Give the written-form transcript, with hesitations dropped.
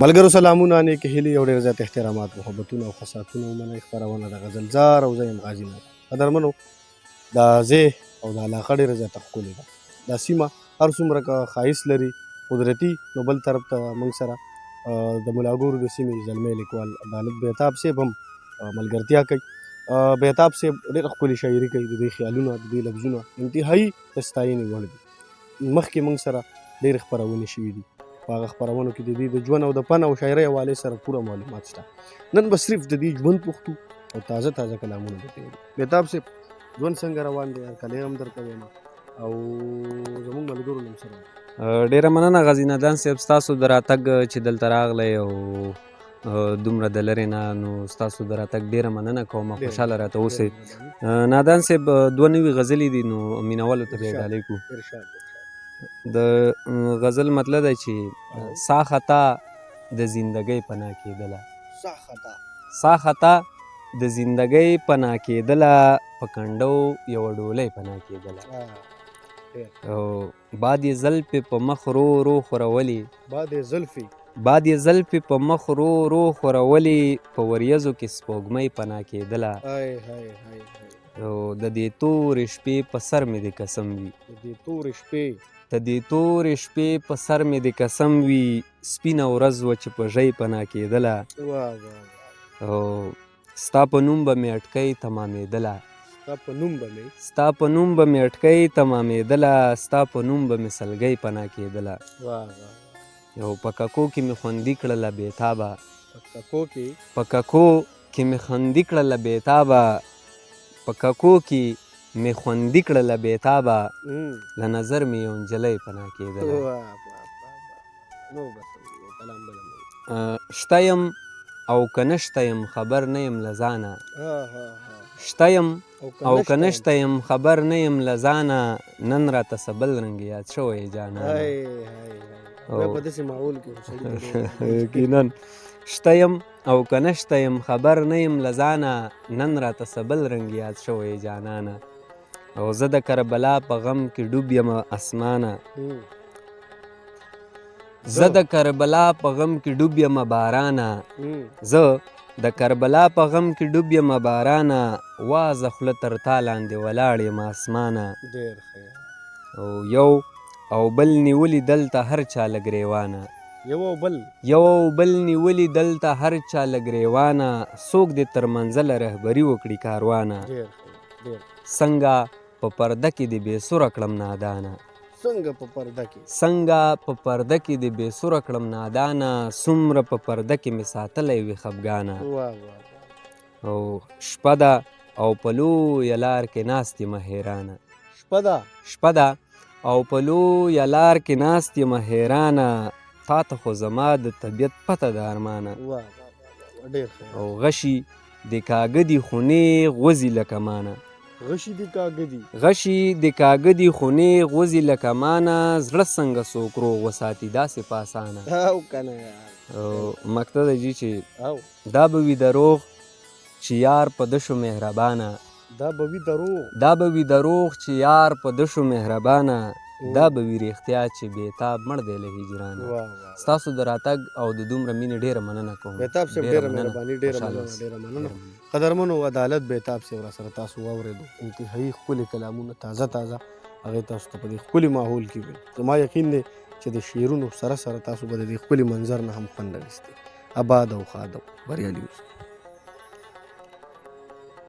ملګرو سلامونه نیکې هیلې او ډېر زیات احترامات محبتونه او خصاتونه ومنئ خپرونه د غزلزار او زه یم غازي نایب قدرمنو دا ځای او دا علاقه ډېره زیاته ښکلې ده دا سیمه هر څومره که ښایست لري قدرتي نو بل طرف ته موږ سره د ملاګورو د سیمې زلمی لیکوال عدالت بهتاب صاحب هم ملګرتیا کوي بهتاب صاحب ډېره ښکلې شاعري کوي د دې خیالونه د دې لفظونه انتهایي د ستاینې وړ دي مخکې موږ سره ډېرې خپرونې شوي دي په هغه خپرونو کې د دې د ژوند او د فن او شاعرۍ حوالې سره پوره معلومات شته نن به صرف د دې ژوند پوښتو او تازه تازه کلامونه به کوي بهتاب صاحب ژوند څنګه روان دی هرکلی هم درته وایم او زموږ ملګرو هم سره ډیره مننه غازي نادان صاحب ستاسو د راتګ چې دلته راغلی او دومره د لرې نه نو ستاسو د راتګ ډیره مننه کوم خوشحاله راته اوسئ نادان صاحب دوه نوي غزلې دي نو مینوالو ته به یې ډالۍ کړو د غزل مطلب دی چې سا خطا د زندګۍ پناه کېدله سا خطا د زندګۍ پناه کېدله په کنډو یوه ډولۍ پناه کېدله او باد یې زلفې په مخ رو رو خورولې باد یې زلفې په مخ رو رو خورولې په وریځو کې سپوږمۍ پناه کېدله او د دې تورې شپې په سر مې د قسم وي د دې تورې شپې په سر مې د قسم وي سپینه ورځ وه چې په ژۍ پناه کېدله او ستا په نوم به مې اټکۍ تمامېدله ستا په نوم به مې اټکۍ تمامېدله ستا په نوم به مې سلګۍ پناه کېدله او په ککو کې مې خوندي کړله بېتابه په ککو کې مې خوندي کړله بېتابه په ککو کې مې خوندي کړله بېتابه له نظر مې یو نجلۍ پناه کېدله شته یم او که نشته یم خبر نه یم له ځانه شته یم او که نشته یم خبر نه یم له ځانه نن راته څه بل رنګ یاد شوی جانانه یقینا شته یم او که نشته یم خبر نه یم له ځانه نن راته څه بل رنګ یاد شوی جانانه او زه د کربلا په غم کې ډوب یم اسمانه زه د کربلا په غم کې ډوب یم بارانه زه د کربلا په غم کې ډوب یم بارانه وازه خوله تر تا لاندې ولاړ یم اسمانه او یو او بل نیولي دلته هر چا له ګریوانه یو او بل نیولي دلته هر چا له ګریوانه څوک دې تر منزله رهبري وکړي کاروانه څنګه په پرده کې دې بې سوره کړم نادانه څنګه په پرده کې دې بې سوره کړم نادانه څومره په پرده کې مې ساتلی وي خفګانه او شپه ده او په لویه لار کې ناست یمه حیرانه شپه ده او په لویه لار کې ناست یمه حیرانه تا ته خو زما د طبیعت پته ده ارمانه او غشي د کاږه دي خو نیغ وځي لکه مانه غشي د کاږه دي خو نیغ وځي لکه مانه زړه څنګه څوک روغ وساتي داسې په اسانه مقصد دی چې دا به وي دروغ چې یار په ده شو مهربانه دا به وي دروغ چې یار په ده شو مهربانه دا به وي رښتیا چې بېتاب مړ دی له هجرانه ستاسو د راتګ او د دومره مینې ډېره مننه کوم بهتاب صاحب ډېره مهرباني ډېره مننه قدرمنو عدالت بهتاب صاحب راسره تاسو واورېدو انتهایي ښکلي کلامونه تازه هغې تاسو ته په دې ښکلي ماحول کې ویل زما یقین دی چې د شعرونو سره سره تاسو به د دې ښکلي منظر نه هم خوند اخیستی آباد او ښاد او بریالي اوسئ